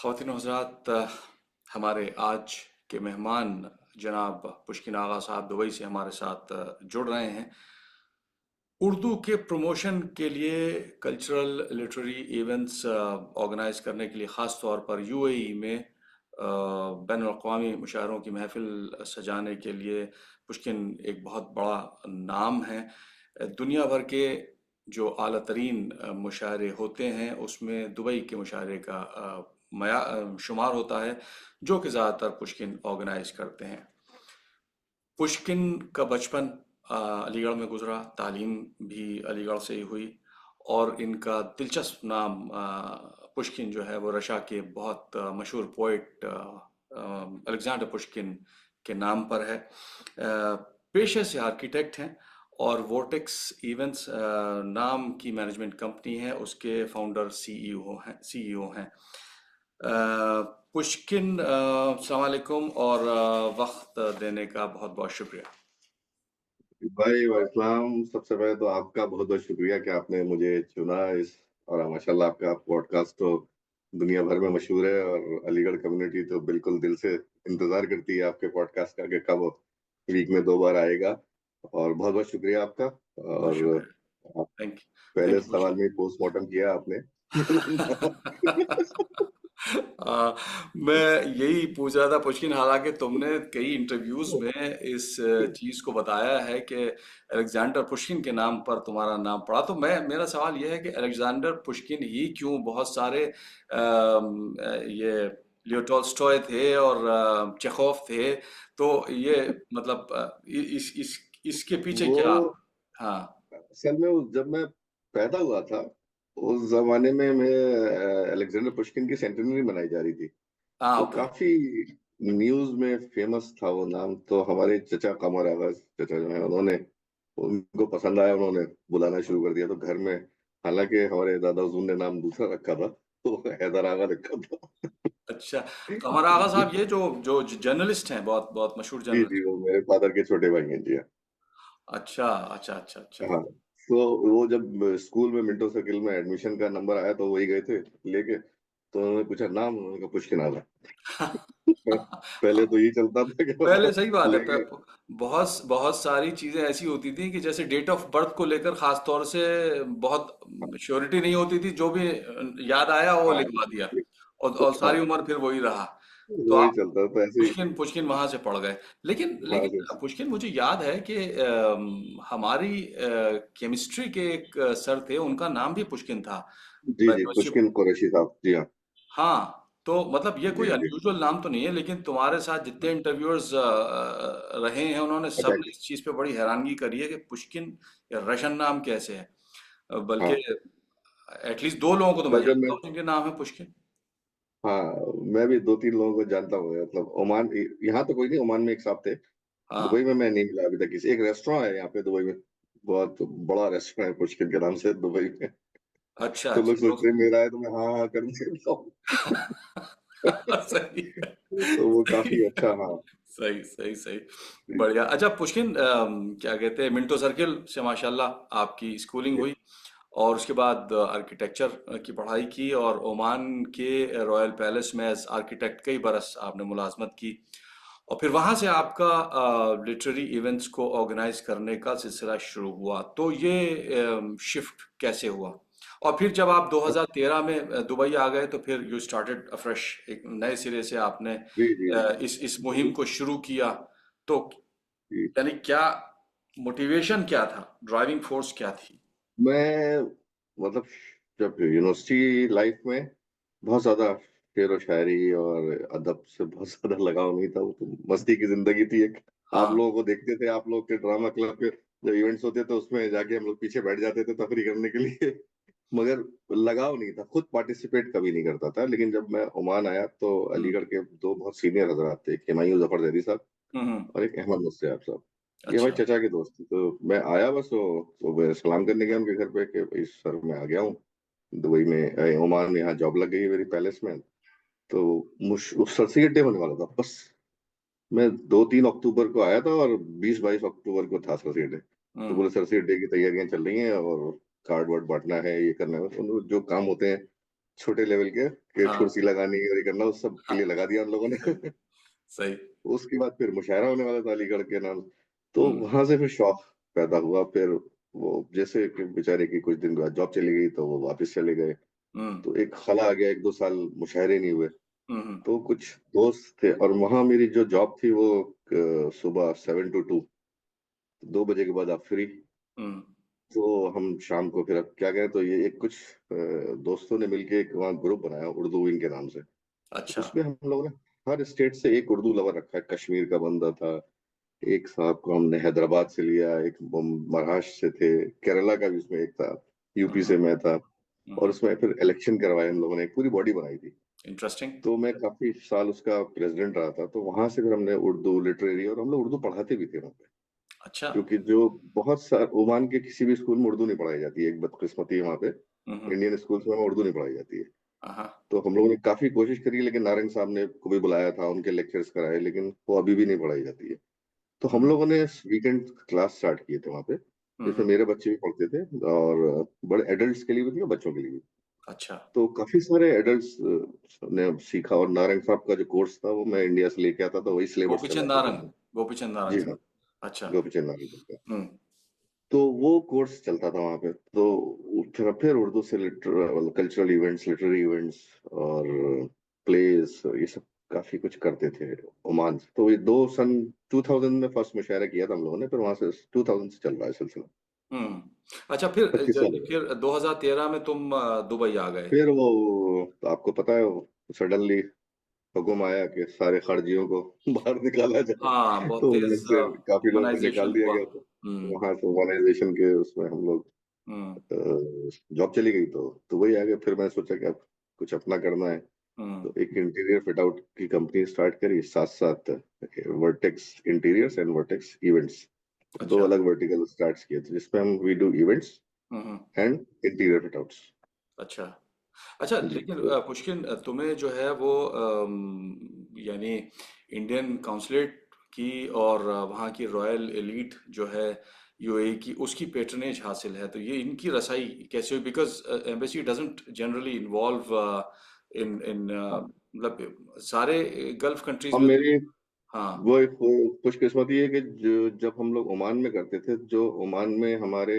ख़वातीन और हज़रात, हमारे आज के मेहमान जनाब पुष्किन आगा साहब दुबई से हमारे साथ जुड़ रहे हैं। उर्दू के प्रमोशन के लिए कल्चरल लिटरेरी इवेंट्स ऑर्गेनाइज करने के लिए ख़ास तौर पर यूएई में बैन अवी मुशायरों की महफिल सजाने के लिए पुष्किन एक बहुत बड़ा नाम है। दुनिया भर के जो आला तरीन मुशायरे होते हैं उसमें दुबई के मुशायरे का शुमार होता है, जो कि ज़्यादातर पुष्किन ऑर्गेनाइज करते हैं। पुष्किन का बचपन अलीगढ़ में गुजरा, तालीम भी अलीगढ़ से ही हुई और इनका दिलचस्प नाम पुष्किन जो है वो रशिया के बहुत मशहूर पोइट अलेक्जेंडर पुष्किन के नाम पर है। पेशे से आर्किटेक्ट हैं और वोर्टेक्स इवेंट्स नाम की मैनेजमेंट कंपनी है, उसके फाउंडर सीईओ हैं। पुष्किन, अस्सलाम वालेकुम और वक्त देने का बहुत बहुत शुक्रिया। भाई वाइसलाम, सबसे पहले तो आपका बहुत बहुत शुक्रिया कि आपने मुझे चुना इस। और माशाल्लाह आपका पॉडकास्ट तो दुनिया भर में मशहूर है और अलीगढ़ कम्युनिटी तो बिल्कुल दिल से इंतजार करती है आपके पॉडकास्ट का कि कब वीक में 2 बार आएगा। और बहुत बहुत शुक्रिया आपका। बहुत और शुक्रिया। आप थैंक पहले यू सवाल पुष्किन। में पोस्टमार्टम किया आपने। आ, मैं यही पूछ रहा था पुष्किन, हालांकि तुमने कई इंटरव्यूज में इस चीज को बताया है कि अलेक्जेंडर पुष्किन के नाम पर तुम्हारा नाम पड़ा, तो मेरा सवाल यह है कि अलेक्जेंडर पुष्किन ही क्यों? बहुत सारे ये लियो टॉल्स्टॉय थे और चेखोव थे, तो ये मतलब इसके पीछे वो क्या? हाँ। असल में जब मैं पैदा हुआ था उस जमाने में अलेक्जेंडर पुश्किन की सेंटेनरी मनाई जा रही थी। हाँ, तो ओके। काफी न्यूज में फेमस था वो नाम। तो हमारे चचा कमर आगा चचा जो है उन्होंने उनको पसंद आया, उन्होंने बुलाना शुरू कर दिया। तो घर में हालांकि हमारे दादा हुजूर ने नाम दूसरा रखा था, तो हैदर आगा रखा था। अच्छा, कमर आगा साहब ये जो जो जर्नलिस्ट हैं, बहुत बहुत मशहूर जी जी, जर्नलिस्ट। वो मेरे फादर के छोटे भाई हैं जी। अच्छा, अच्छा, अच्छा, अच्छा। हाँ। तो वो जब स्कूल में मिंटो सर्किल में एडमिशन का नंबर आया तो वही गए थे लेके। तो उन्होंने पूछा नाम, उन्होंने कहा पुष्किन आला। पहले तो यही चलता था कि पहले सही बात है। लेके। बहुत बहुत सारी चीजें ऐसी होती थी कि जैसे डेट ऑफ बर्थ को लेकर खास तौर से बहुत श्योरिटी नहीं होती थी, जो भी याद आया वो हाँ लिखवा दिया और हाँ, सारी उम्र फिर वही रहा। तो वही आप चलता था ऐसे ही। पुष्किन पुष्किन वहां से पढ़ गए। लेकिन वहां लेकिन से। पुष्किन, मुझे याद है कि हमारी केमिस्ट्री के एक सर थे, उनका नाम भी पुष्किन था। जी जी, यूनिवर्सिटी। पुष्किन कुरैशी साहब जी हाँ। हाँ, तो मतलब ये कोई जी जी। अनयूजुअल नाम तो नहीं है, लेकिन तुम्हारे साथ जितने इंटरव्यूअर्स रहे हैं उन्होंने सब अच्छा। ने इस चीज पे बड़ी हैरानगी करी है कि पुष्किन या रशन नाम कैसे है। बल्कि हाँ। एटलीस्ट दो लोगों को तो मैं तब जब मैं, जानता हूँ जिनके नाम है पुष्किन। हाँ, मैं भी 2-3 लोगों को जानता हूँ। मतलब ओमान, यहाँ तो कोई नहीं, ओमान में एक साहब थे। हाँ। दुबई में मैं नहीं मिला अभी तक किसी। एक रेस्टोरेंट है यहाँ पे दुबई में, बहुत बड़ा रेस्टोरेंट है पुष्किन के नाम से दुबई में। अच्छा, तो लोग अच्छा, तो सोचते हैं मेरा है तो मैं हाँ हाँ कर देता हूँ। सही है। तो वो सही काफी है। अच्छा। हाँ। सही, सही, सही। बढ़िया। अच्छा पुष्किन, क्या कहते हैं, मिंटो सर्किल से माशाल्लाह आपकी स्कूलिंग हुई और उसके बाद आर्किटेक्चर की पढ़ाई की और ओमान के रॉयल पैलेस में एज आर्किटेक्ट कई बरस आपने मुलाजमत की और फिर वहां से आपका लिटरेरी इवेंट्स को ऑर्गेनाइज करने का सिलसिला शुरू हुआ। तो ये शिफ्ट कैसे हुआ? और फिर जब आप 2013 में दुबई आ गए तो फिर यू स्टार्टेड अफ्रेश, एक नए सिरे से आपने जी जी इस मुहिम को शुरू किया। तो जी। यानी क्या मोटिवेशन, क्या था, ड्राइविंग फोर्स क्या थी? मैं, मतलब, जब यूनिवर्सिटी लाइफ में बहुत ज्यादा शेर व शायरी और अदब से बहुत ज्यादा लगाव नहीं था। वो तो मस्ती की जिंदगी थी एक। आप हाँ। लोगों को देखते थे, आप लोग के ड्रामा क्लब के जब इवेंट्स होते थे उसमें जाके हम लोग पीछे बैठ जाते थे तफरी करने के लिए। मगर लगाव नहीं था, खुद पार्टिसिपेट कभी नहीं करता था। लेकिन जब मैं ओमान आया तो हम्म। अलीगढ़ के दो बहुत सीनियर हजरात थे, एक हुमायूं जफर जैदी साहब हम्म। और एक अहमद मुस्तैब साहब। ये हमारे अच्छा। चचा के दोस्त थे। तो मैं आया बस, वो मैं सलाम करने गया उनके घर पे कि भाई सर मैं आ गया हूँ दुबई में, ओमान में, यहाँ जॉब लग गई है मेरी पैलेस में। तो उस सरसी डे होने वाला था बस। मैं 2-3 अक्टूबर को आया था और 20-22 अक्टूबर को था सरसी डे। तो हम्म। बोले सरसी डे की तैयारियां चल रही हैं और कार्ड वर्ड बांटना है, ये करना है, जो काम होते हैं छोटे लेवल के कि हाँ कुर्सी लगानी और ये करना, उस सब के हाँ, लिए लगा दिया हम लोगों ने। सही। उसके बाद फिर मुशायरा होने वाला था अलीगढ़ के नाम, तो हम्म। वहां से फिर शौक पैदा हुआ। फिर वो जैसे कि बेचारे की कुछ दिन बाद जॉब चली गई तो वो वापस चले गए, हम्म। तो एक खला आ गया, 1-2 साल मुशायरे नहीं हुए। हम्म। तो कुछ दोस्त थे और वहां मेरी जो जॉब थी वो सुबह 7 to 2, 2 बजे के बाद आप फ्री। हम्म। तो हम शाम को फिर अब क्या करें, तो ये एक कुछ दोस्तों ने मिलके एक वहाँ ग्रुप बनाया उर्दू विंग के नाम से। अच्छा। उसमें हम लोगों ने हर स्टेट से एक उर्दू लवर रखा है। कश्मीर का बंदा था, एक साहब को हमने हैदराबाद से लिया, एक महाराष्ट्र से थे, केरला का भी उसमें एक था, यूपी हम्म। से मैं था। और हम्म। उसमें फिर इलेक्शन करवाए हम लोगों ने, एक पूरी बॉडी बनाई थी। इंटरेस्टिंग। तो मैं काफी साल उसका प्रेसिडेंट रहा था। तो वहां से फिर हमने उर्दू लिटरेरी, और हम लोग उर्दू पढ़ाते भी थे वहाँ पे, अच्छा। क्योंकि जो बहुत सारे ओमान के किसी भी स्कूल में उर्दू नहीं पढ़ाई जाती है। एक बदकिस्मती है वहाँ पे, हम्म। इंडियन स्कूल्स में उर्दू नहीं पढ़ाई जाती है। हाँ। तो हम लोगों ने काफी कोशिश करी, लेकिन नारंग साहब ने को भी बुलाया था, उनके लेक्चर्स कराए, लेकिन वो अभी भी नहीं पढ़ाई जाती है। तो हम हम्म। लोगों ने वीकेंड क्लास स्टार्ट किए थे वहाँ पे, जिसमें हम्म। मेरे बच्चे भी पढ़ते थे, और बड़े एडल्ट्स के लिए भी थी और बच्चों के लिए भी। अच्छा। तो काफी सारे एडल्ट्स ने सीखा। और नारंग साहब का जो कोर्स था वो मैं इंडिया से लेके आता था, वही सिलेबस गोपीचंद चलाते थे नारंग। हम लोग। गोपीचंद नारंग जी हाँ, साहब। अच्छा। गोपीचंद नारंग का। हम्म। तो वो कोर्स चलता था वहाँ पे। तो फिर उर्दू से litre cultural events, literary events और प्लेस, ये सब काफी कुछ करते थे ओमान से। तो ये 2000 में फर्स्ट मुशायरा किया था हम लोगों ने, फिर वहां से 2000 से चल रहा है सिलसिला। हम्म। अच्छा, फिर 25 साल हो गए। फिर 2013 में तुम दुबई आ गए। फिर वो, तो आपको पता है, सडनली हुक्म आया कि सारे खर्जियों को बाहर निकाला जाए। हाँ, बहुत तो उनमें तेज से काफी लोगों को निकाल ह्यूमनाइजेशन दिया हुआ। गया। तो हम्म। वहां से ऑर्गेनाइजेशन के उसमें हम लोग, हम्म। जॉब चली गई। तो वही आ गया। फिर मैंने सोचा कि अब कुछ अपना करना है। हम्म। तो एक इंटीरियर फिट आउट की कंपनी स्टार्ट करी, साथ साथ Vertex interiors and Vertex events, दो अच्छा। अलग वर्टिकल स्टार्ट किए थे, जिसपे हम we do events hmm. And interior fit outs. अच्छा। अच्छा, जी। लेकिन तो पुष्किन, तुम्हें जो है वो यानी इंडियन काउंसलेट की और वहाँ की रॉयल एलीट जो है यूएई की, उसकी पेट्रनेज हासिल है, तो ये इनकी रसाई कैसे हुई? Because embassy doesn't generally involve in in हाँ, मतलब सारे गल्फ कंट्रीज अब में तो। मेरी हाँ। वो एक खुशकिस्मती है कि जो जब हम लोग ओमान में करते थे, जो ओमान में हमारे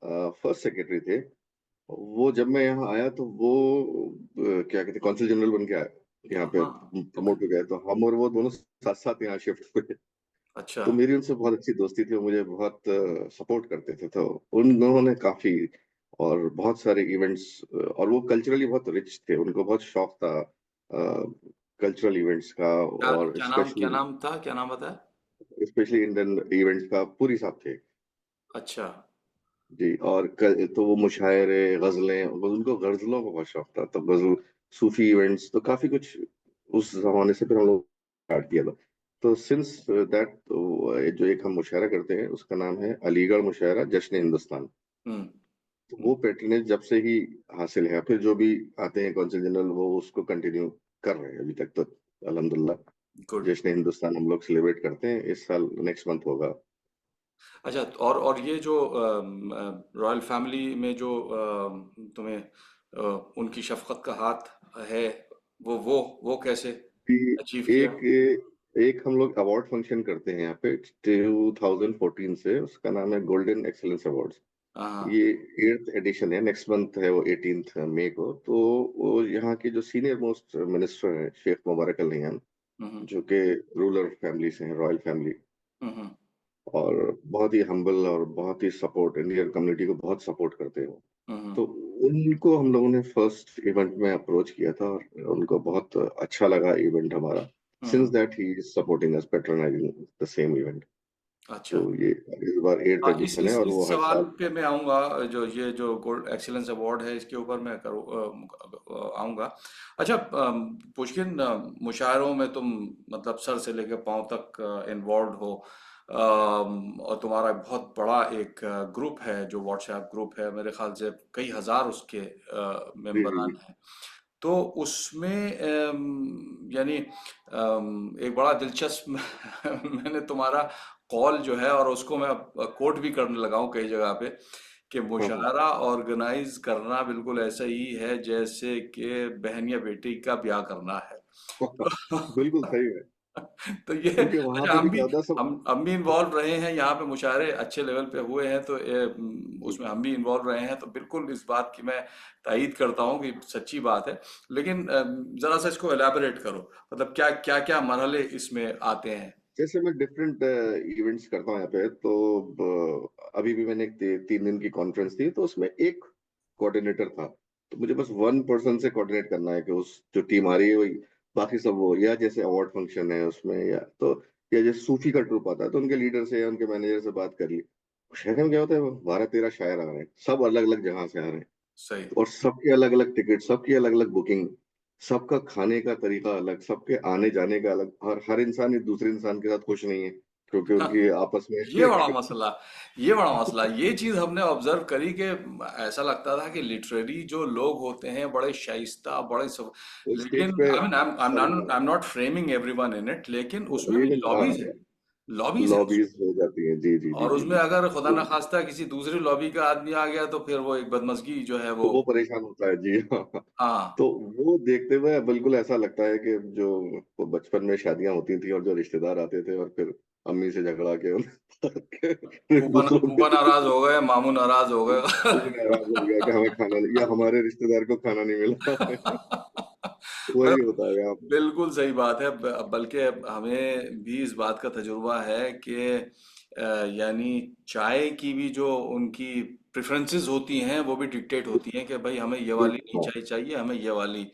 फर्स्ट सेक्रेटरी थे, वो जब मैं यहाँ आया तो वो क्या कहते हैं, कौंसल जनरल बन के आया, यहाँ पे हाँ। ओके। प्रमोट हो गए। तो हम और वो दोनों साथ साथ यहाँ शिफ्ट हुए। अच्छा। तो मेरी उनसे बहुत अच्छी दोस्ती थी, वो मुझे बहुत सपोर्ट करते थे। तो उन दोनों ने काफी, और बहुत सारे इवेंट्स, और वो कल्चरली बहुत रिच थे, उनको बहुत शौक था कल्चरल इवेंट्स का। क्या और क्या स्पेशली नाम था, क्या नाम बताया? स्पेशली इंडियन इवेंट्स का पूरी साहब थे। अच्छा। जी। और तो वो मुशायरे, गजलें, उनको गजलों का बहुत शौक था। तो गजल, सूफी इवेंट्स, तो काफी कुछ उस जमाने से फिर हम लोग स्टार्ट किया था। तो सिंस दैट, जो एक हम मुशायरा करते हैं उसका नाम है अलीगढ़ मुशायरा जश्न हिंदुस्तान। हम्म। तो वो पैटर्नेज जब से ही हासिल है, फिर जो भी आते हैं कौंसल जनरल, वो उसको कंटिन्यू कर रहे हैं अभी तक। तो अल्हम्दुलिल्लाह गुड। जश्न हिंदुस्तान हम लोग सेलिब्रेट करते हैं। इस साल नेक्स्ट मंथ होगा। अच्छा, और ये जो रॉयल फैमिली में जो तुम्हें उनकी शफकत का हाथ है, वो कैसे कि अचीव किया? एक एक हम लोग अवार्ड फंक्शन करते हैं यहाँ पे 2014 से, उसका नाम है गोल्डन एक्सीलेंस अवार्ड्स। हाँ। ये 8th एडिशन है, नेक्स्ट मंथ है वो 18th मई को। तो वो यहाँ के जो सीनियर मोस्ट मिनिस्टर हैं, शेख मुबारक अल नह्यान, हम्म। जो कि रूलर फैमिली से हैं, रॉयल फैमिली, हम्म। और बहुत ही हम्बल और बहुत ही सपोर्ट, इंडियन कम्युनिटी को बहुत सपोर्ट करते हैं वो। हम्म। तो उनको हम लोगों ने फर्स्ट इवेंट में अप्रोच किया था, और उनको बहुत अच्छा लगा इवेंट हमारा। हम्म। Since that he is supporting us, patronising the same event. अच्छा। तो ये इस बार 8th हाँ, इस एडिशन है, इस और इस वो हर सवाल साल। पे मैं आऊँगा। जो गोल्ड एक्सीलेंस अवार्ड है, इसके ऊपर मैं करूँ आऊँगा। अच्छा, पुष्किन, मुशायरों में तुम मतलब सर से लेकर पाँव तक इन्वॉल्व हो, और तुम्हारा बहुत बड़ा एक ग्रुप है जो व्हाट्सएप ग्रुप है, मेरे ख्याल से कई हजार उसके जी जी मेंबरान जी। हैं। तो उसमें यानी एक बड़ा दिलचस्प मैंने तुम्हारा कॉल जो है, और उसको मैं कोट भी करने लगा हूँ कई जगह पे, कि हाँ, हाँ। मुशायरा ऑर्गेनाइज करना बिल्कुल ऐसा ही है जैसे कि बहन या बेटी का ब्याह करना है। बिल्कुल सही है, तो ये क्योंकि वहाँ अच्छा, पे भी क्या होता है सब। हम भी इन्वॉल्व रहे हैं यहाँ पे, मुशायरे अच्छे लेवल पे हुए हैं, तो जी, उसमें हम भी इन्वॉल्व रहे हैं, तो बिल्कुल इस बात की मैं तायीद करता हूँ कि सच्ची बात है। लेकिन जरा सा इसको एलैबोरेट करो, मतलब क्या क्या क्या मरहले इसमें आते हैं। जैसे मैं डिफरेंट इवेंट्स करता हूँ यहाँ पे, तो अभी भी मैंने एक 3 दिन की कॉन्फ्रेंस थी, तो उसमें एक कोऑर्डिनेटर था। तो मुझे बस वन पर्सन से कोऑर्डिनेट करना है कि उस जो टीम आ रही है वही, बाकी सब वो, या जैसे अवार्ड फंक्शन है उसमें, या तो या जैसे सूफी का ट्रूप आता है तो उनके लीडर से या उनके मैनेजर से बात कर ली। शहर में क्या होता है, 12-13 शायर आ रहे हैं, सब अलग अलग जगह से आ रहे हैं, सही। और सबके अलग अलग टिकट, सबकी अलग अलग बुकिंग, सबका खाने का तरीका अलग, सबके आने जाने का अलग, और हर इंसान एक दूसरे इंसान के साथ खुश नहीं है, क्योंकि उनकी आपस में ये बड़ा मसला, ये बड़ा मसला, ये चीज हमने ऑब्जर्व करी कि ऐसा लगता था कि लिटरेरी जो लोग होते हैं बड़े शाइस्ता, बड़े सब, स्टेज लेकिन पे आई मीन हाँ, I am not framing everyone in it, लेकिन उसमें भी लेकिन लॉबीज है, लॉबीज है उसमें। लॉबीज हो जाती है, जी जी जी और जी उसमें जी। अगर खुदा तो न खास्ता किसी दूसरी लॉबी का आदमी आ गया तो फिर वो एक बदमज़गी जो है वो। वो परेशान होता है, जी हाँ। हाँ। तो वो देखते हुए बिल्कुल ऐसा लगता है कि जो वो बचपन में शादियां होती थी और जो रिश्तेदार आते थे और फिर अम्मी से झगड़ा के फिर फूफा दूसरों फूफा के नाराज हो गए, मामू नाराज हो गए। वो भी नाराज हो गया कि हमें खाना नहीं, या हमारे रिश्तेदार को खाना नहीं मिला। वही मतलब होता है यहाँ पे। बिल्कुल सही बात है, बल्कि हमें भी इस बात का तजुर्बा है कि यानी चाय की भी जो उनकी प्रेफरेंसेस होती हैं वो भी डिक्टेट होती हैं कि भाई हमें ये वाली नहीं हाँ, चाय चाहिए, हमें ये वाली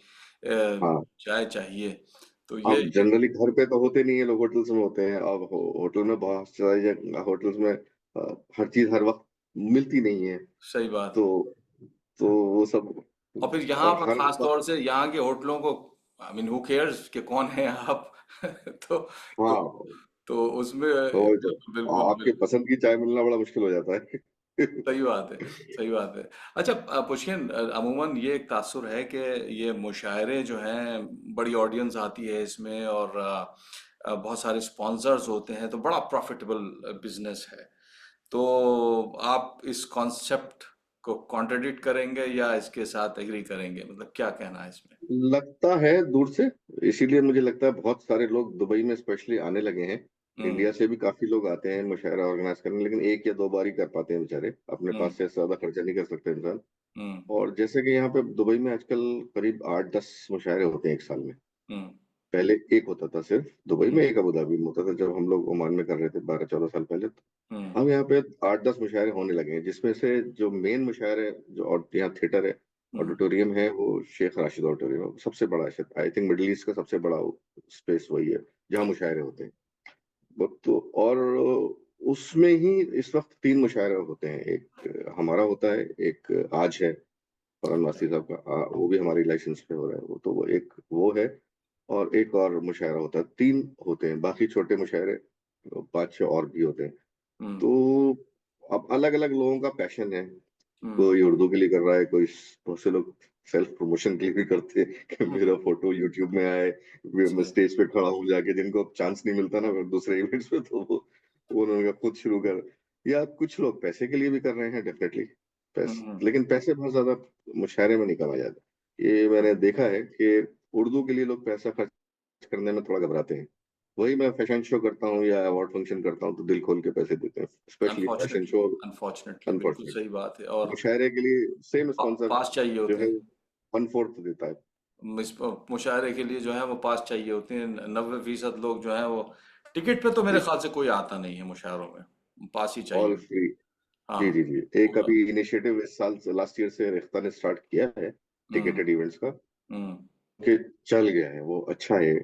हाँ। चाय चाहिए। तो अब ये जनरली घर पे तो होते नहीं है लोग, होटल्स में होते हैं। अब होटल में बहुत सारी होटल्स में हर चीज हर वक्त मिलती नहीं है। सही बात तो है। तो वो सब, और फिर यहाँ और पर हर खास तौर वक्त। से यहाँ के होटलों को, आई मीन हु केयर्स कि कौन है आप। तो तो हाँ, तो उसमें वही तो, बिल्कुल आपके बिल्कुल पसंद की चाय मिलना बड़ा मुश्किल हो जाता है। सही बात है, सही बात है। अच्छा पुष्किन, अमूमन ये एक तासुर है कि ये मुशायरे जो हैं बड़ी ऑडियंस आती है इसमें, और बहुत सारे स्पॉन्सर्स होते हैं, तो बड़ा प्रॉफिटेबल बिजनेस है। तो आप इस कॉन्सेप्ट को कॉन्ट्रडिक्ट करेंगे या इसके साथ एग्री करेंगे, मतलब क्या कहना है इसमें। लगता है दूर से, इसीलिए मुझे लगता है बहुत सारे लोग दुबई में स्पेशली आने लगे हैं। हम्म। इंडिया से भी काफी लोग आते हैं मुशायरा ऑर्गेनाइज करने, लेकिन 1 या 2 बार ही कर पाते हैं बेचारे, अपने हम्म। पास से ज्यादा खर्चा नहीं कर सकते इंसान। हम्म। और जैसे कि यहाँ पे दुबई में आजकल करीब 8-10 मुशायरे होते हैं एक साल में। हम्म। पहले एक होता था सिर्फ दुबई में, हम्म। एक अबू धाबी में होता था जब हम लोग ओमान में कर रहे थे 12-14 साल पहले। हम्म। अब यहाँ पे 8-10 मुशायरे होने लगे हैं, जिसमें से जो मेन मुशायरे, जो और यहाँ थिएटर है, हम्म। ऑडिटोरियम है, वो शेख राशिद ऑडिटोरियम है, सबसे बड़ा है, आई थिंक मिडिल ईस्ट का सबसे बड़ा स्पेस वही है जहाँ मुशायरे होते हैं। तो और उसमें ही इस वक्त 3 मुशायरे होते हैं, एक हमारा होता है, एक आज है फरहान वासी साहब का, वो भी हमारी लाइसेंस पे हो रहा है, वो तो वो एक वो है, और एक और मुशायरा होता है, 3 होते हैं, बाकी छोटे मुशायरे 5-6 और भी होते हैं। हम्म। तो अब अलग अलग लोगों का पैशन है, हम्म। कोई उर्दू के लिए कर रहा है, कोई बहुत से लोग सेल्फ प्रमोशन के लिए भी करते हैं कि हम्म। मेरा फोटो यूट्यूब में आए, मैं सही। स्टेज पे खड़ा हूँ जाके, जिनको चांस नहीं मिलता ना दूसरे इवेंट्स में, तो वो उन्होंने कहा खुद शुरू कर। या कुछ लोग पैसे के लिए भी कर रहे हैं डेफिनेटली, पैसे, हम्म। लेकिन पैसे बहुत ज्यादा मुशायरे में नहीं कमाए जाते, ये मैंने देखा है कि उर्दू के लिए लोग पैसा खर्च करने में थोड़ा घबराते हैं। वही मैं फैशन शो करता हूँ या अवार्ड फंक्शन करता हूँ तो दिल खोल के पैसे देते हैं, specially fashion unfortunately, show. Unfortunately बिल्कुल अनफॉर्चुनेट, सही बात है। और मुशायरे के लिए सेम स्पॉन्सर पास चाहिए जो होते है हैं। 1/4 देता है। मुशायरे के लिए जो है वो पास चाहिए होते हैं, 90% लोग जो है वो टिकट पे तो मेरे जी, ख्याल से कोई आता नहीं है मुशायरों में, पास ही चाहिए ऑल होते फ्री। हैं। जी हाँ। जी जी, एक तो अभी इनिशिएटिव इस साल से, लास्ट ईयर से रेख्ता ने स्टार्ट किया है, हम्म। टिकेटेड इवेंट्स का, हम्म। कि चल गया है वो, अच्छा है।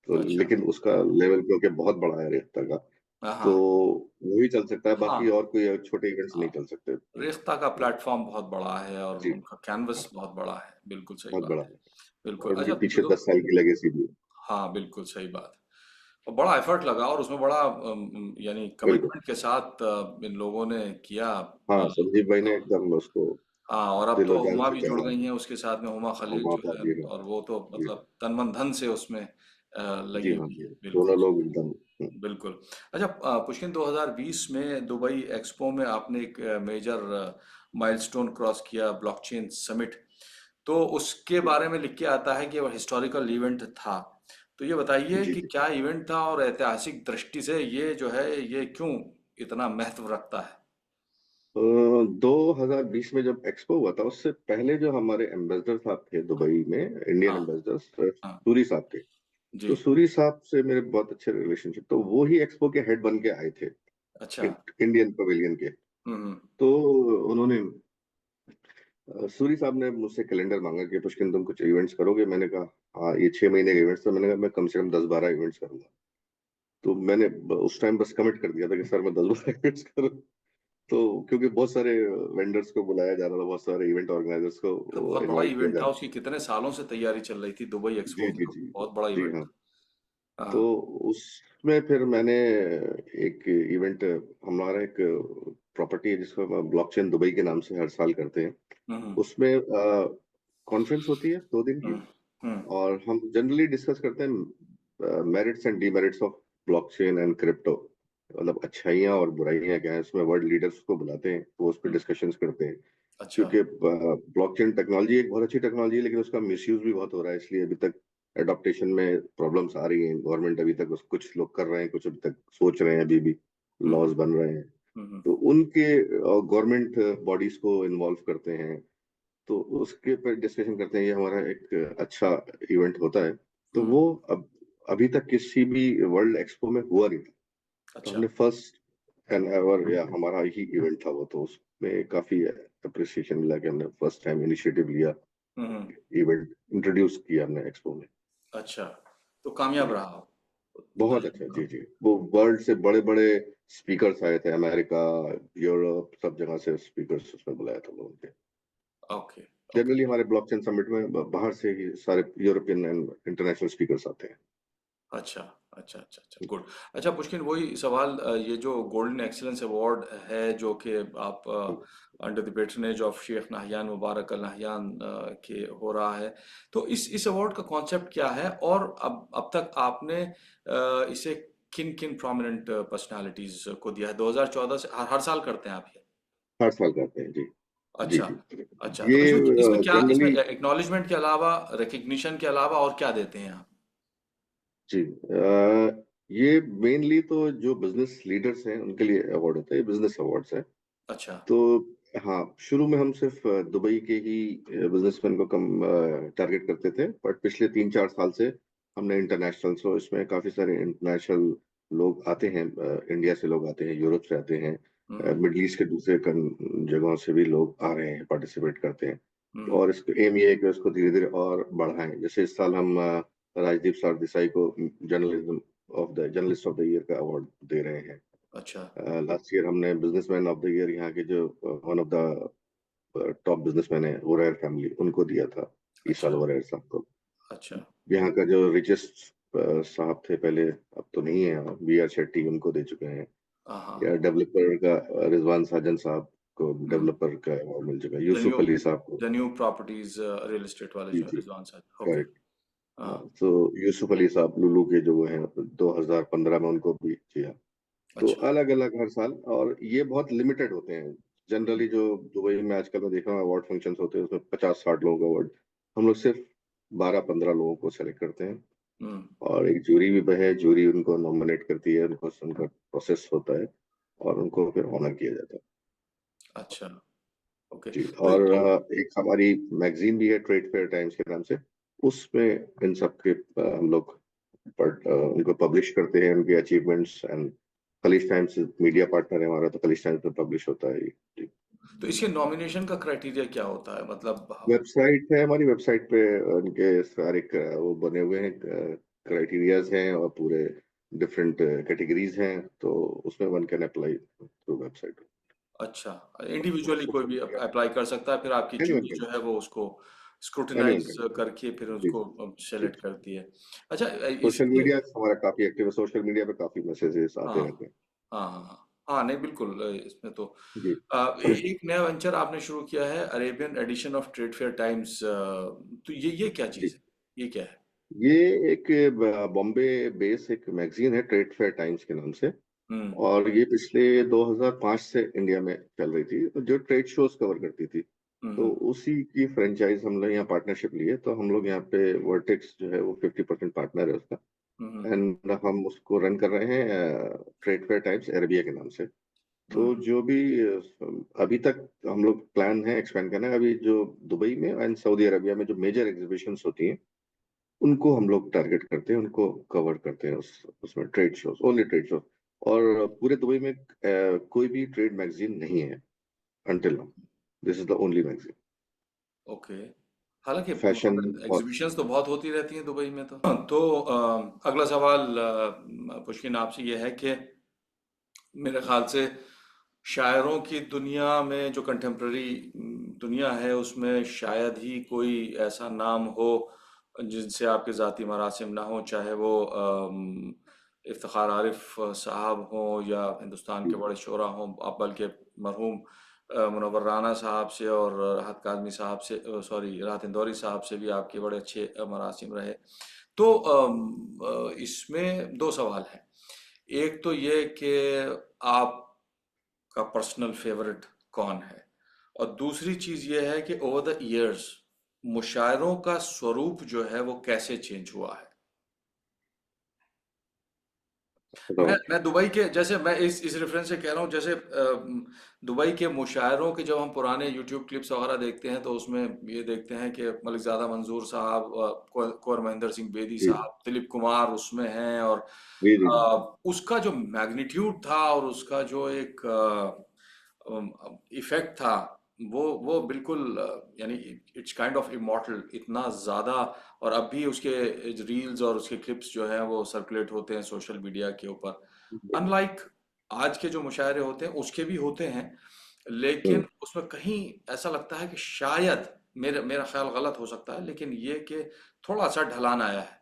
तो अच्छा। लेकिन उसका लेवल क्योंकि बहुत बड़ा है रेख्ता का, तो हाँ। वही चल सकता है, हाँ। बाकी और कोई छोटे इवेंट्स हाँ। नहीं चल सकते। रेख्ता का प्लेटफॉर्म बहुत बड़ा है और जी, उनका कैनवस बहुत बड़ा है, बिल्कुल सही बहुत बात बड़ा है। है, बिल्कुल। और उनके अच्छा पीछे तो 10 साल की लेगेसी भी है। हाँ बिल्कुल सही बात है। और बड़ा एफर्ट लगा और उसमें बड़ा यानी बिल्कुल, कमिटमेंट के साथ इन लोगों ने किया। हाँ, संजीव भाई ने और एकदम उसको हाँ, और अब दिलो तो जान हुमा से भी जुड़ चला। गई हैं उसके साथ में, हुमा और खलील वहाँ जो पर है, जी हाँ, और वो तो जी मतलब तन मन धन से उसमें जी लगी हाँ, हुई जी है, हाँ, बिल्कुल। दोनों लोग एकदम बिल्कुल। अच्छा, पुष्किन 2020 में दुबई एक्सपो में आपने एक मेजर माइलस्टोन क्रॉस किया, ब्लॉकचेन समिट। तो उसके बारे में लिख के आता है कि वो हिस्टोरिकल इवेंट था। तो ये बताइए जी कि जी। क्या इवेंट था और ऐतिहासिक दृष्टि से ये जो है ये क्यों इतना महत्व रखता है? 2020 में जब एक्सपो हुआ था, उससे पहले जो हमारे एम्बेसडर साहब थे दुबई में, इंडियन हाँ, एम्बेसडर हाँ, सूरी साहब थे। जी, तो सूरी साहब से मेरे बहुत अच्छे रिलेशनशिप, तो वो ही एक्सपो के हेड बन के आए थे, अच्छा, इंडियन पवेलियन के। हम्म, तो उन्होंने सूरी साहब ने मुझसे कैलेंडर मांगा कि पुष्किन तुम कुछ इवेंट्स करोगे। मैंने कहा हाँ, ये 6 महीने के इवेंट्स था। मैंने कहा मैं कम से कम 10-12 इवेंट्स करूंगा। तो मैंने उस टाइम बस कमिट कर दिया था कि सर मैं 10-12 इवेंट्स करूँ। तो क्योंकि बहुत सारे वेंडर्स को बुलाया जा रहा था, बहुत सारे इवेंट ऑर्गेनाइजर्स ये तो को बहुत बड़ा इनवाइट किया इवेंट जा था, रहा उसकी कितने सालों से तैयारी चल रही थी दुबई था। एक्सपो जी की, जी तो जी। बहुत बड़ा जी इवेंट हाँ। था। तो हाँ, उसमें फिर मैंने एक इवेंट, हमारा एक प्रॉपर्टी है जिसको हम ब्लॉकचेन दुबई के नाम से हर साल करते हैं। हम्म, उसमें कॉन्फ्रेंस होती है 2 दिन की, हम्म, हम्म, और हम जनरली डिस्कस करते हैं merits and demerits of blockchain and crypto. मतलब अच्छाइयाँ और बुराइयाँ क्या है, उसमें वर्ल्ड लीडर्स को बुलाते हैं, वो उस पर हम्म, डिस्कशंस करते हैं। अच्छा, क्योंकि ब्लॉकचेन टेक्नोलॉजी एक बहुत अच्छी टेक्नोलॉजी है, लेकिन उसका मिसयूज भी बहुत हो रहा है, इसलिए अभी तक एडॉप्टेशन में प्रॉब्लम्स आ रही हैं। गवर्नमेंट अभी तक कुछ लोग कर रहे हैं, कुछ अभी तक सोच रहे हैं, अभी भी हम्म, लॉज बन रहे हैं। हम्म, तो उनके गवर्नमेंट बॉडीज को इन्वॉल्व करते हैं, तो उसके पर डिस्कशन करते हैं। ये हमारा एक अच्छा इवेंट होता है। तो हम्म, वो अब अभी तक किसी भी वर्ल्ड एक्सपो में हुआ नहीं था। तो अच्छा, हमने फर्स्ट एंड एवर, या हमारा ही इवेंट था वो, तो उसमें काफी अप्रिसिएशन मिला कि हमने फर्स्ट टाइम इनिशिएटिव लिया, हम्म, इवेंट इंट्रोड्यूस किया हमने एक्सपो में। अच्छा, तो कामयाब जी, रहा। बहुत अच्छा। जी जी। वो वर्ल्ड से बड़े बड़े स्पीकर्स आए थे, अमेरिका, यूरोप, सब जगह से स्पीकर्स उसमें बुलाया था लोगों के। ओके, ओके, जनरली हमारे ब्लॉकचेन समिट में बाहर से ही सारे यूरोपियन एंड इंटरनेशनल स्पीकर्स आते हैं। अच्छा, अच्छा, अच्छा, अच्छा, गुड। अच्छा पुष्किन, वही सवाल, ये जो गोल्डन एक्सीलेंस अवार्ड है जो कि आप under the patronage of Sheikh Nahyan Mubarak Al Nahyan के हो रहा है, तो इस अवार्ड का कॉन्सेप्ट क्या है, और अब तक आपने इसे किन किन प्रोमिनेंट पर्सनालिटीज को दिया है? 2014 से हर साल करते हैं आप ये? हर साल करते हैं जी। जी अच्छा, जी। अच्छा, तो ये इसमें क्या, इसमें जनरली, एक्नॉलेजमेंट के अलावा, रिकग्निशन के अलावा और क्या देते हैं आप? जी, ये मेनली तो जो बिजनेस लीडर्स हैं उनके लिए अवार्ड होता है, ये बिजनेस अवार्ड्स है। अच्छा, तो हाँ, शुरू में हम सिर्फ दुबई के ही बिजनेसमैन को कम टारगेट करते थे, बट पिछले 3-4 साल से हमने इंटरनेशनल, सो इसमें काफी सारे इंटरनेशनल लोग आते हैं। इंडिया से लोग आते हैं, यूरोप से आते हैं, हम्म, मिडल ईस्ट के दूसरे जगहों से भी लोग आ रहे हैं, पार्टिसिपेट करते हैं। हम्म, और इसको एम ये है कि इसको धीरे धीरे और बढ़ाएं। जैसे इस साल हम राजदीप सरदेसाई को जर्नलिस्ट ऑफ द ईयर का अवार्ड दे रहे हैं। अच्छा, लास्ट ईयर हमने बिजनेसमैन ऑफ द ईयर, यहाँ के जो one of the top businessman है ओरायर फैमिली, उनको दिया था, ईसाल अच्छा, ओरायर साहब को। अच्छा, यहाँ का जो रिचेस्ट साहब थे पहले, अब तो नहीं है, बी आर शेट्टी, उनको दे चुके हैं। हाँ, या हाँ, डेवलपर का रिजवान साजन साहब को हम्म, डेवलपर का अवार्ड मिल चुका है, द न्यू यूसुफ अली साहब को। The new properties real estate वाले जी जो हैं, जी, रिजवान साहब, ओके, करेक्ट। हाँ, तो यूसुफ अली साहब लुलु के जो वो हैं, 2015 में उनको भी किया। तो अच्छा, अलग अलग हर साल, और ये बहुत लिमिटेड होते हैं। जनरली जो दुबई में आजकल मैं देख रहा हूँ अवार्ड फंक्शंस होते हैं, उसमें 50-60 लोगों का अवार्ड, हम लोग सिर्फ 12-15 लोगों को सेलेक्ट करते हैं। हम्म, और एक जूरी भी है, जूरी उनको नॉमिनेट करती है, उनको उनका प्रोसेस होता है, और उनको फिर ऑनर किया जाता है। अच्छा, ओके, जी। तो और तो एक हमारी मैगजीन भी है, ट्रेड फेयर टाइम्स के नाम से। उसमें इन सब के हम लोग उनको पब्लिश करते हैं, उनके achievements. And Khaleej Times media partner है हमारा, तो खलीज टाइम्स में पब्लिश होता है ये। तो इसके नॉमिनेशन का क्राइटेरिया क्या होता है, मतलब? वेबसाइट है हमारी, वेबसाइट पे उनके सारे वो बने हुए हैं, क्राइटेरियाज हैं, और पूरे डिफरेंट कैटेगरीज हैं, तो उसमें one can apply through website. अच्छा, इंडिविजुअली कोई सोशल भी मीडिया, अप्लाई कर सकता है, फिर आपकी एनीवन जूरी कैन, जो है वो उसको एनीवन स्क्रूटिनाइज कैन। करके फिर जी उसको जी। सेलेक्ट करती है। अच्छा, सोशल इसके, मीडिया हमारा काफी एक्टिव है, सोशल मीडिया पे काफी मैसेजेस आते हाँ, रहते हैं। हाँ, हाँ, हाँ, हाँ, नहीं बिल्कुल, इसमें तो जी। एक नया वेंचर आपने शुरू किया है, Arabian edition of trade fair times, तो ये क्या जी, चीज़ है? ये क्या है? ये एक बॉम्बे बेस एक मैगजीन है, ट्रेड फेयर टाइम्स के नाम से। हम्म। और ये पिछले 2005 से इंडिया में चल रही थी, जो ट्रेड शोज कवर करती थी। तो हम्म। उसी की फ्रेंचाइज हम लोग यहाँ पार्टनरशिप लिए, तो हम लोग यहाँ पे वर्टेक्स जो है वो 50% पार्टनर है उसका। हम्म। एंड हम उसको रन कर रहे हैं ट्रेड फेयर टाइम्स अरबिया के नाम से। तो हम्म। जो भी अभी तक हम लोग प्लान है एक्सपेंड करना है, अभी जो दुबई में एंड सऊदी अरबिया में जो मेजर एग्जीबिशंस होती हैं उनको हम लोग टारगेट करते हैं, उनको कवर करते हैं उसमें trade shows, only trade shows. और पूरे दुबई में कोई भी ट्रेड मैगजीन नहीं है until now. This is the only magazine. Okay. हालांकि वहाँ फैशन पे बहुत। एग्जीबिशंस तो बहुत होती रहती हैं दुबई में। तो अगला सवाल पुष्किन आपसे ये है कि मेरे ख्याल से शायरों की दुनिया में जो कंटेम्प्ररी दुनिया है उसमें शायद ही कोई ऐसा नाम हो जिनसे आपके ज़ाती मरासिम ना हो, चाहे वो इफ्तिखार आरिफ साहब हों या हिंदुस्तान के बड़े शोरा हों, आप बल्कि मरहूम मुनव्वर राना साहब से और राहत काज़मी साहब से, सॉरी, राहत इंदौरी साहब से भी आपके बड़े अच्छे मरासिम रहे। तो इसमें दो सवाल हैं। एक तो ये कि आपका पर्सनल फेवरेट कौन है, और दूसरी चीज ये है कि ओवर द इयर्स मुशायरों का स्वरूप जो है वो कैसे चेंज हुआ है। बताओ। मैं दुबई के, जैसे मैं इस रेफरेंस से कह रहा हूँ, जैसे दुबई के मुशायरों के जब हम पुराने यूट्यूब क्लिप्स वगैरह देखते हैं तो उसमें ये देखते हैं कि मलिक ज़ादा मंजूर साहब, कुंवर महेंद्र सिंह बेदी जी साहब, दिलीप कुमार उसमें हैं, और जी जी जी। उसका जो मैग्नीट्यूड था और उसका जो एक इफेक्ट था, वो बिल्कुल यानी इट्स काइंड ऑफ इमॉर्टल, इतना ज़्यादा। और अब भी उसके रील्स और उसके क्लिप्स जो हैं वो सर्कुलेट होते हैं सोशल मीडिया के ऊपर। अनलाइक आज के जो मुशायरे होते हैं उसके भी होते हैं, हम्म, लेकिन उसमें कहीं ऐसा लगता है कि शायद, मेरा ख्याल गलत हो सकता है, लेकिन ये कि थोड़ा सा ढलान आया है।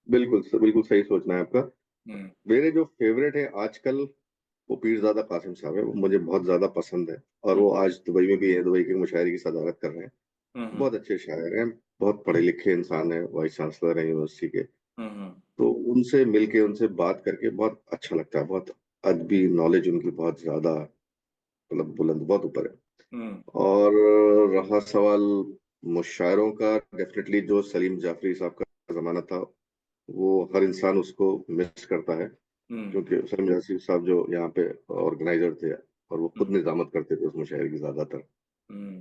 बिल्कुल सही सोचना है आपका। हम्म। मेरे जो फेवरेट है आजकल वो पीरजादा कासिम साहब है, वो मुझे बहुत ज्यादा पसंद है। और हम्म। वो आज दुबई में भी है, दुबई के मुशायरे की सदारत कर रहे हैं। हम्म। बहुत अच्छे शायर हैं, बहुत पढ़े लिखे इंसान है, वाइस चांसलर है यूनिवर्सिटी के। हम्म। तो उनसे मिलके उनसे बात करके बहुत अच्छा लगता है। बहुत अदबी नॉलेज उनकी बहुत ज्यादा, मतलब बुलंद, बहुत ऊपर है। हम्म। और रहा सवाल मुशायरों का, डेफिनेटली जो सलीम जाफरी साहब का जमाना था, वो हर इंसान उसको मिस करता है। हम्म। क्योंकि सलीम जाफरी साहब जो यहाँ पे ऑर्गेनाइजर थे और वो खुद हम्म। निजामत करते थे उस मुशायरे की ज्यादातर। हम्म।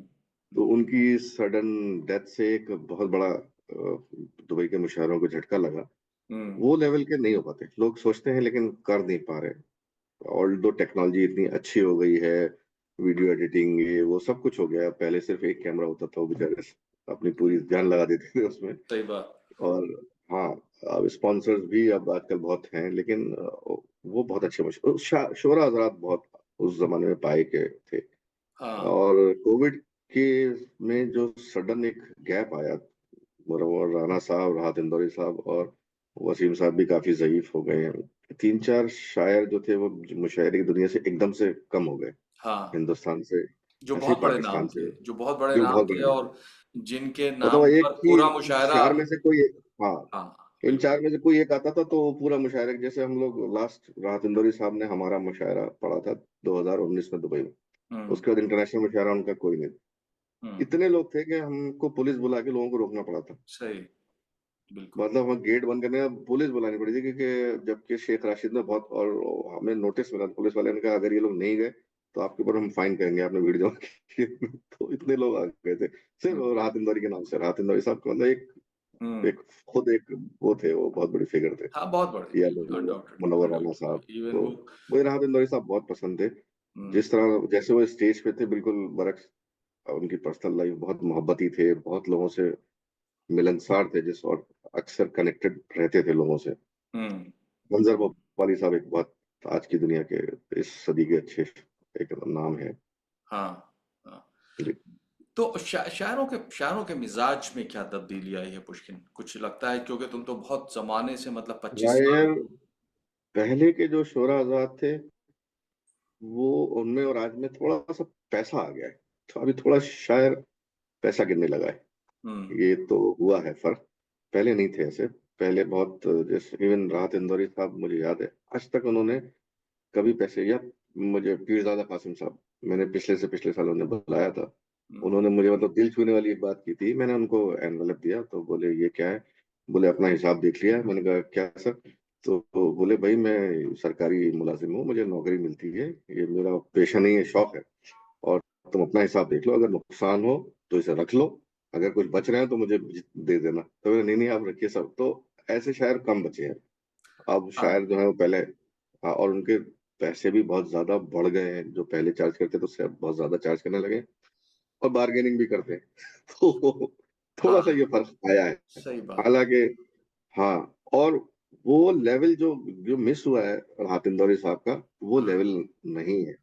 तो उनकी सडन डेथ से एक बहुत बड़ा दुबई के मुशायरों को झटका लगा। हम्म। वो लेवल के नहीं हो पाते, लोग सोचते हैं लेकिन कर नहीं पा रहे। ऑल दो टेक्नोलॉजी इतनी अच्छी हो गई है, वीडियो एडिटिंग ये वो सब कुछ हो गया है। पहले सिर्फ एक कैमरा होता था, वो बेचारे अपनी पूरी जान लगा देते थे उसमें। सही बात। और हाँ, अब स्पॉन्सर्स भी अब आजकल बहुत हैं, लेकिन वो बहुत अच्छे शोरा हजरात बहुत उस जमाने में पाए के थे। हाँ। और कोविड के में जो सडन एक गैप आया, मुनव्वर राना साहब, राहत इंदौरी साहब और वसीम साहब भी काफी ज़ईफ हो गए हैं। तीन चार शायर जो थे वो मुशायरे की दुनिया से एकदम से कम हो गए, हाँ। हिंदुस्तान से, जो ऐसे ही बहुत बड़े नाम पाकिस्तान थे, से। जो बहुत बड़े जो नाम बहुत थे, बड़े, और जिनके मतलब नाम एक पर ही पूरा मुशायरा। चार में से कोई एक, हाँ, हाँ। इन बिल्कुल। चार में से कोई एक आता था तो वो पूरा मुशायरा, जैसे हम लोग लास्ट राहत इंदौरी साहब ने हमारा मुशायरा पढ़ा था 2019 में दुबई में। हम्म। उसके बाद इंटरनेशनल मुशायरा उनका कोई नहीं। हम्म। इतने लोग थे कि हमको पुलिस बुला के लोगों को रोकना पड़ा था। सही। बिल्कुल। मतलब हमें गेट बंद करने का पुलिस बुलानी पड़ी थी, क्योंकि जबकि शेख राशिद में बहुत, और हमें नोटिस मिला, पुलिस वाले ने कहा अगर ये लोग नहीं गए तो आपके ऊपर हम फाइन करेंगे, आपने वीडियो जमा की। तो इतने लोग आ गए थे सिर्फ हम्म। राहत इंदौरी के नाम से। राहत इंदौरी साहब को, मतलब हम्म। एक खुद एक वो थे, वो बहुत बड़ी फिगर थे। हाँ, बहुत बड़े, या बिल्कुल, अनडाउटेडली, मुनव्वर राना साहब। अनडाउटेडली, इवन तो वो। मुझे राहत इंदौरी साहब बहुत पसंद थे। हम्म। जिस तरह जैसे वो स्टेज पे थे, बिल्कुल बरक्स उनकी पर्सनल लाइफ, बहुत मोहब्बती थे, बहुत लोगों से मिलनसार थे, जिस और अक्सर कनेक्टेड रहते थे लोगों से। हम्म। मंजर भोपाली साहब एक बहुत आज की दुनिया के, इस सदी के अच्छे एक नाम है। हाँ। हाँ। जी। तो शायरों के मिजाज में क्या तब्दीली आई है पुष्किन, कुछ लगता है? क्योंकि तुम तो बहुत जमाने से, मतलब 25 साल। शायर पहले के जो शोरा आजाद थे, वो उनमें और आज में थोड़ा सा पैसा आ गया है। तो अभी थोड़ा शायर पैसा गिनने लगा है। हम्म। ये तो हुआ है फर्क। पहले नहीं थे ऐसे। पहले बहुत जैसे इवन राहत इंदौरी साहब, मुझे याद है आज तक उन्होंने कभी पैसे, या मुझे पीरज़ादा कासिम साहब, मैंने पिछले से पिछले साल उन्हें बुलाया था। हुँ, उन्होंने मुझे मतलब दिल छूने वाली एक बात की थी। मैंने उनको एनवेलप दिया तो बोले ये क्या है? बोले अपना हिसाब देख लिया। मैंने कहा क्या सर? तो बोले भाई मैं सरकारी मुलाजिम हूँ, मुझे नौकरी मिलती है, ये मेरा पेशा नहीं है, शौक है। और तुम अपना हिसाब देख लो, अगर नुकसान हो तो इसे रख लो, अगर कुछ बच रहे हैं तो मुझे दे देना। तो मैंने, नहीं नहीं आप रखिए सब। तो ऐसे शायर कम बचे हैं अब। हाँ, शायर जो है वो पहले, हाँ, और उनके पैसे भी बहुत ज्यादा बढ़ गए हैं। जो पहले चार्ज करते थे उससे अब बहुत ज्यादा चार्ज करने लगे, और बार्गेनिंग भी करते हैं। तो थोड़ा सा हाँ, ये फर्क आया है। सही बात है। हालांकि हाँ, और वो लेवल जो जो मिस हुआ है राहत इंदौरी साहब का, वो हुँ, लेवल नहीं है।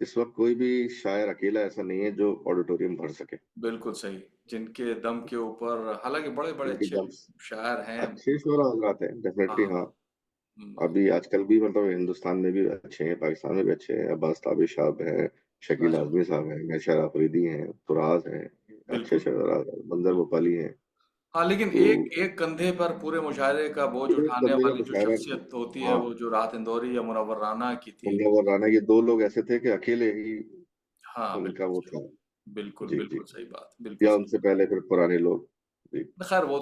इस वक्त कोई भी शायर अकेला ऐसा नहीं है जो ऑडिटोरियम भर सके। बिल्कुल सही। जिनके दम के ऊपर हालाँकि बड़े-बड़े उनकी अच्छे दम शायर हैं। अच्छे शोरा हजरात है, डेफिनेटली हाँ, हाँ। हुँ, अभी आजकल भी मतलब हिंदुस्तान में भी अच्छे हैं, पाकिस्तान में भी अच्छे हैं। अब्बास ताबिश साहब हैं, शकील लाजवाब, आजमी साहब हैं, मैशर आफरीदी हैं, तुराज हैं, अच्छे बिल्कुल, शोरा, बंदर बिल्कुल। भोपाली हैं। हाँ, लेकिन तो एक एक कंधे पर पूरे मुशायरे का बोझ एक उठाने बंदे का वाली जो मुशायरा। शख्सियत होती है, हाँ, वो जो राहत इंदौरी या मुनव्वर राना की थी। मुन्ना और राणा, ये दो लोग ऐसे थे कि अकेले ही हाँ, उनका बिल्कुल वो सही। था। बिल्कुल, जी जी। बिल्कुल सही बात, बिल्कुल या सही उनसे बात। पहले फिर पुराने लोग। जी। खैर वो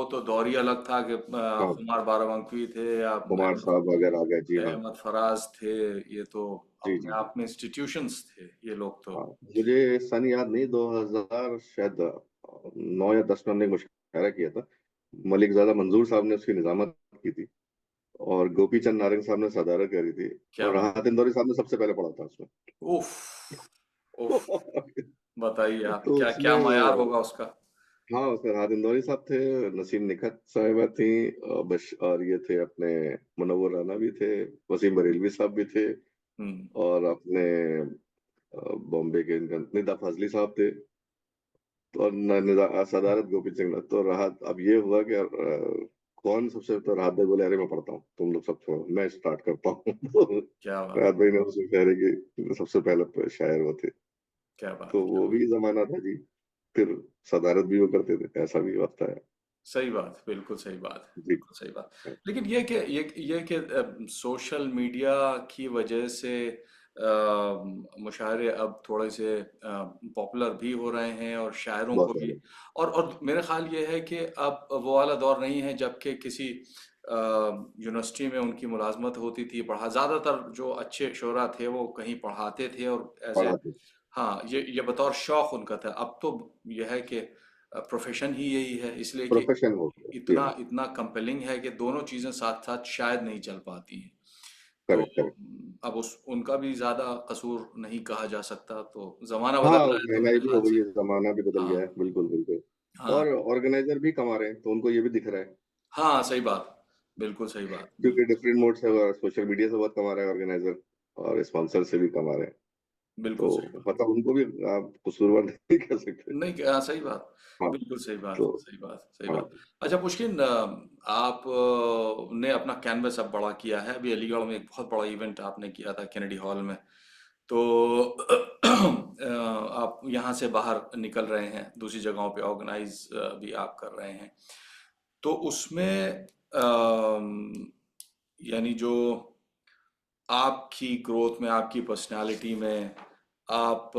तो दौर ही अलग था कि हाँ, खुमार बाराबंकी थे या कुमार अहमद साहब वगैरह आ गए, जी हाँ। अहमद फराज थे। ये तो जी अपने जी जी। आप में इंस्टीट्यूशंस थे ये लोग तो। हाँ, मुझे सन याद नहीं, 2000 शायद 9 या 10 में हमने एक मुशायरा किया था। मलिक ज्यादा मंजूर साहब ने उसकी निजामत की थी, और गोपी चंद नारंग साहब ने सदारत करी थी, क्या और बात! राहत इंदौरी साहब ने सबसे पहले पढ़ा था उसमें। उफ़! उफ़! बताइए आप तो क्या क्या मयार उसमें, होगा उसका? हाँ, उसमें राहत इंदौरी साहब थे, नसीम निखत साहिबा थी, और ये थे अपने मुनव्वर राना भी थे, वसीम बरेलवी साहब भी थे, हुँ, और अपने बॉम्बे के निदा फजली साहब थे, तो और सदारत गोपी सिंह। तो राहत, अब ये हुआ कि कौन सबसे, तो राहत भाई बोले अरे मैं पढ़ता हूँ, तुम लोग सब छोड़ो, मैं स्टार्ट करता हूँ। तो क्या बात! राहत भाई ने उस मुशायरे की सबसे पहले शायर वो थे। क्या बात! तो क्या वो बात! भी जमाना था जी। फिर सदारत भी वो करते थे, ऐसा भी वक्त आया। सही बात, बिल्कुल सही बात, जी। बिल्कुल सही बात। लेकिन ये कि सोशल मीडिया की वजह से मुशायरे अब थोड़े से पॉपुलर भी हो रहे हैं और शायरों बहुत को भी। ज्यादा। और मेरा ख़्याल ये है कि अब वो वाला दौर नहीं है जबकि किसी यूनिवर्सिटी में उनकी मुलाज़मत होती थी, पढ़ा ज़्यादातर जो अच्छे शुरा थे वो कहीं पढ़ाते थे और ऐज़ ए पढ़ाते। हाँ, ये बतौर शौक उनका था। अब तो ये है कि प्रोफ़ेशन ही यही है, इसलिए कि प्रोफेशन हो गया, जी इतना हाँ। इतना कंपेलिंग है कि दोनों चीज़ें साथ-साथ शायद नहीं चल पाती हैं। तो करेक्ट करेक्ट। अब उस उनका भी ज़्यादा कसूर नहीं कहा जा सकता, तो ज़माना हाँ, बदल रहा है तो महंगाई मेरे भी ख़्याल हो गई से है, जमाना भी बदल गया हाँ, है, बिल्कुल बिल्कुल। हाँ, और ऑर्गेनाइजर भी कमा रहे हैं, तो उनको ये भी दिख रहा है, हाँ, सही बात। बिल्कुल सही बात, क्योंकि बिल्कुल सही डिफरेंट मोड से सोशल मीडिया से बहुत कमा रहे हैं ऑर्गेनाइजर, और स्पॉन्सर से भी कमा रहे हैं। बिल्कुल तो सही बात। मतलब उनको भी आप कसूरवार नहीं कह सकते। नहीं सही बात। हाँ। बिल्कुल सही बात, तो सही बात, सही हाँ। बात। अच्छा पुष्किन आप ने अपना कैनवस अब बड़ा किया है। अभी अलीगढ़ में एक बहुत बड़ा इवेंट आपने किया था केनेडी हॉल में। तो आप यहाँ से बाहर निकल रहे हैं, दूसरी जगहों पे ऑर्गेनाइज भी आप कर रहे हैं। तो उसमें यानी जो आपकी ग्रोथ में, आपकी पर्सनालिटी में, आप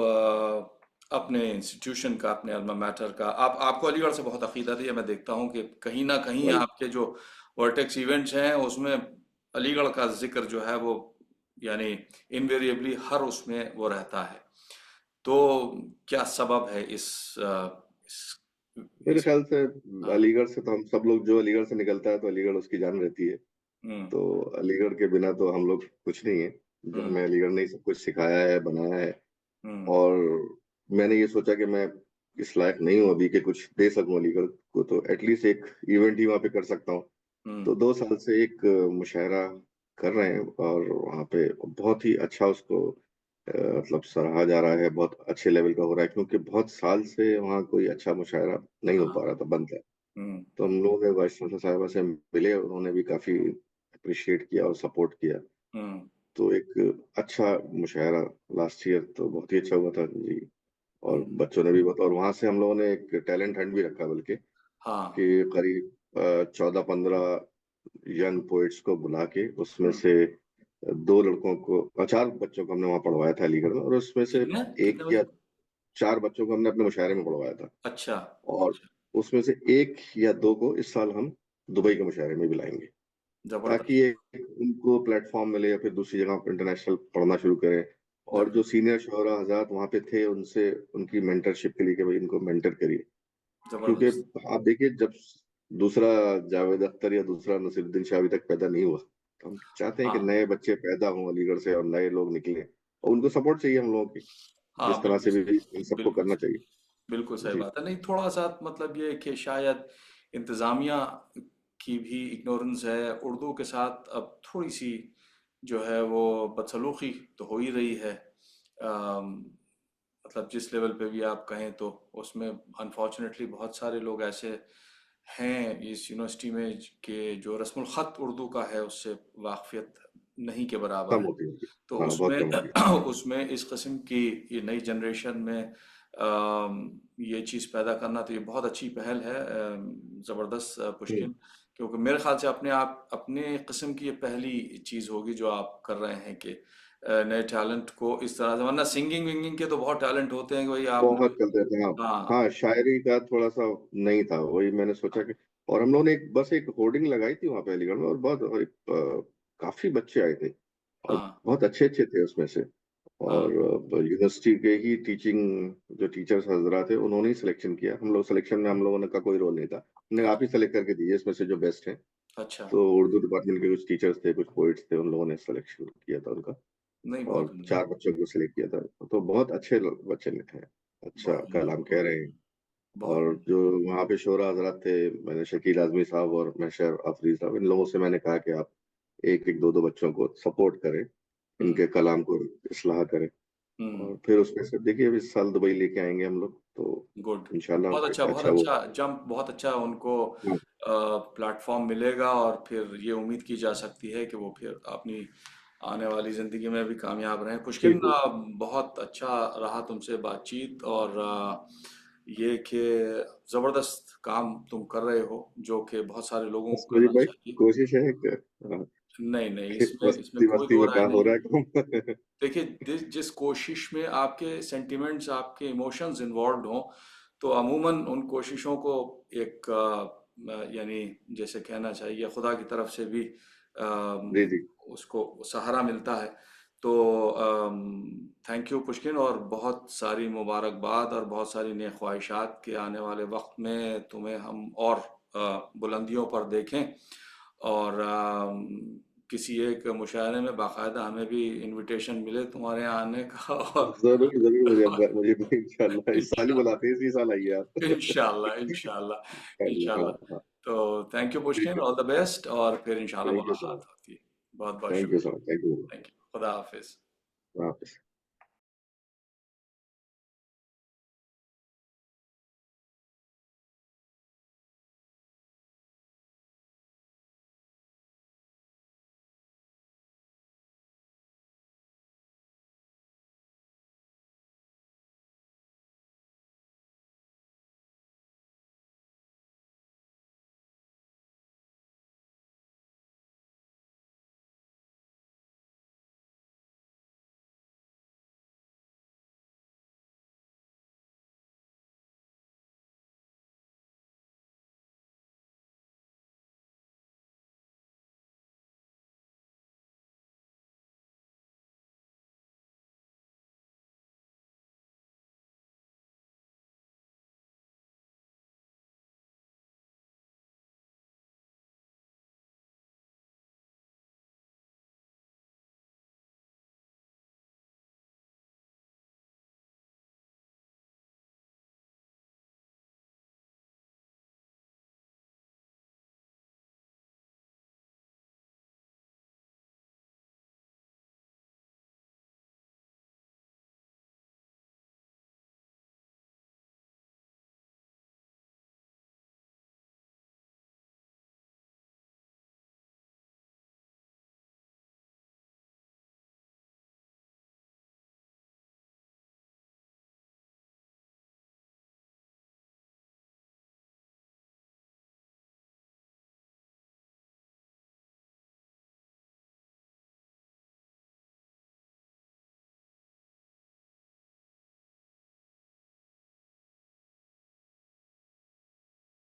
अपने इंस्टीट्यूशन का, अपने अल्मा मैटर का, आप आपको अलीगढ़ से बहुत अकीदत है। मैं देखता हूँ कि कहीं ना कहीं राइट। आपके जो वर्टेक्स इवेंट्स हैं उसमें अलीगढ़ का जिक्र जो है वो यानी इनवेरिएबली हर उसमें वो रहता है। तो क्या सबब है इस, मेरे इस ख्याल से हाँ, अलीगढ़ से तो हम सब लोग, जो अलीगढ़ से निकलता है तो अलीगढ़ उसकी जान रहती है। हम्म, तो अलीगढ़ के बिना तो हम लोग कुछ नहीं है। जो हम्म, हमें अलीगढ़ ने ही सब कुछ सिखाया है, बनाया है। हम्म, और मैंने ये सोचा कि मैं इस लायक नहीं हूँ अभी कि कुछ दे सकूं अलीगढ़ को, तो एटलीस्ट एक इवेंट ही वहाँ पे कर सकता हूँ। हम्म, तो 2 साल से एक मुशायरा कर रहे हैं, और वहाँ पे बहुत ही अच्छा उसको मतलब सराहा जा रहा है, बहुत अच्छे लेवल का हो रहा है, क्योंकि बहुत साल से वहाँ कोई अच्छा मुशायरा नहीं हो हाँ, पा रहा था, बंद था। हम्म, तो हम लोग वाइस चांसलर साहिबा से मिले, उन्होंने भी काफी अप्रिशिएट किया और सपोर्ट किया। हम्म, तो एक अच्छा मुशायरा लास्ट ईयर तो बहुत ही अच्छा हुआ था जी। और हम्म, बच्चों ने भी बहुत, और वहां से हम लोगों ने एक टैलेंट हंट भी रखा, बल्कि हाँ, कि करीब 14-15 यंग पोइट्स को बुला के उसमें हम्म। से 2 लड़कों को 4 बच्चों को हमने वहाँ पढ़वाया था अलीगढ़ में, और उसमें से कितने 1 कितने या बजे? 4 बच्चों को हमने अपने मुशायरे में पढ़वाया था, अच्छा। और अच्छा। उसमें से 1 या 2 को इस साल हम दुबई के मुशायरे में भी लाएंगे, ताकि जबरदस्त। एक उनको प्लेटफॉर्म मिले या फिर दूसरी जगह इंटरनेशनल पढ़ना शुरू करें। और जो जबरदस्त। सीनियर शुरा हजरात वहाँ पे थे, उनसे उनकी मेंटरशिप के लिए कि भाई इनको मेंटर करिए, क्योंकि जबरदस्त। आप देखिए जब दूसरा जावेद अख्तर या दूसरा नसीरुद्दीन शाह अभी तक पैदा नहीं हुआ, तो हम चाहते हैं कि हाँ। नए बच्चे पैदा हों अलीगढ़ से और नए लोग निकले, और उनको सपोर्ट चाहिए हम लोगों की, हाँ, जिस तरह बिल्कुल से सही। भी इन सबको बिल्कुल करना सही। चाहिए। बिल्कुल सही जी। बात है। नहीं, थोड़ा सा मतलब ये कि शायद इंतज़ामिया की भी इग्नोरेंस है उर्दू के साथ। अब थोड़ी सी जो है वो बदसलूकी तो हो ही रही है। मतलब जिस लेवल पे भी आप कहें तो उसमें अनफॉर्चुनेटली बहुत सारे लोग ऐसे हैं इस यूनिवर्सिटी में कि जो रस्मुल ख़त उर्दू का है उससे वाकफियत नहीं के बराबर कम है। होती होगी। तो हाँ, बहुत कम होगी। उसमें उसमें इस किस्म की ये नई जनरेशन में ये चीज़ पैदा करना तो ये बहुत अच्छी पहल है। ज़बरदस्त हम्म। पुष्किन, क्योंकि मेरे ख्याल से अपने किस्म की ये पहली चीज़ होगी जो आप कर रहे हैं कि नए टैलेंट को इस तरह से, वरना सिंगिंग विंगिंग के तो बहुत टैलेंट होते हैं कि भाई आपने। बहुत चलते थे, हाँ। हाँ। हाँ, शायरी का थोड़ा सा नहीं था, वही मैंने सोचा कि, और हम लोगों ने बस एक होर्डिंग लगाई थी वहां पे अलीगढ़ में, और काफी बच्चे आए थे, और हाँ। बहुत अच्छे अच्छे थे उसमें से। और हाँ। यूनिवर्सिटी के ही जो टीचर्स हजरात थे, उन्होंने ही सिलेक्शन किया, हम लोग सिलेक्शन में हम लोगों ने का कोई रोल नहीं था, हमने आप ही अच्छा। सेलेक्ट करके दिए इसमें से जो बेस्ट हैं। अच्छा। तो उर्दू डिपार्टमेंट के कुछ टीचर्स थे, कुछ पोइट्स थे, उन लोगों ने सिलेक्शन किया था उनका, नहीं, और बहुत बढ़िया। 4 बच्चों को सिलेक्ट किया था। तो बहुत अच्छे बच्चे ने थे, अच्छा बहुत बढ़िया। कलाम कह बहुत रहे हैं। बहुत और बढ़िया। जो वहाँ पे शोरा हजरात थे, मैंने शकील आजमी साहब और महशर अफरीद साहब, इन लोगों से मैंने कहा कि आप एक एक दो दो बच्चों को सपोर्ट करें, हम्म। इनके कलाम को इस्लाह करें, हम्म। और फिर उसमें से देखिए इस साल दुबई लेके आएंगे हम लोग, तो गुड। बहुत इंशाल्लाह अच्छा, एक बहुत अच्छा वो। अच्छा जंप, बहुत अच्छा उनको हाँ, प्लेटफॉर्म मिलेगा, और फिर ये उम्मीद की जा सकती है कि वो फिर अपनी आने वाली ज़िंदगी में भी कामयाब रहें। पुष्किन, बिल्कुल। बहुत अच्छा रहा तुमसे बातचीत, और ये कि ज़बरदस्त काम तुम कर रहे हो जो कि बहुत सारे लोगों बस को मेरी करना भाई चाहिए। कोशिश है कि नहीं नहीं, इसमें इसमें मस्ती कोई मस्ती दो में राय काम हो नहीं रहा है। है काम। देखिए, जिस कोशिश में आपके सेंटिमेंट्स, आपके इमोशंस इन्वॉल्व हों, तो अमूमन उन कोशिशों को एक यानी जैसे कहना चाहिए खुदा की तरफ से भी जी जी। उसको सहारा मिलता है। तो थैंक यू पुष्किन, और बहुत सारी मुबारकबाद और बहुत सारी नेक ख्वाहिशात के आने वाले वक्त में तुम्हें हम और बुलंदियों पर देखें, और किसी एक मुशायरे में बाकायदा हमें भी इनविटेशन मिले तुम्हारे यहाँ आने का। और जरूर जरूर, मुझे भी इंशाल्लाह इस साल ही बुलाते हैं, इसी साल आइए आप। इंशाल्लाह इंशाल्लाह इंशाल्लाह, हाँ इंशाल्लाह। हाँ। तो थैंक यू ठीक पुष्किन, है। ऑल द बेस्ट, और फिर इंशाल्लाह थैंक यू सो मुलाकात मच। होती है। बहुत बहुत थैंक यू सो शुक्रिया। Much. Thank you. Thank you. खुदा हाफिज। वापस।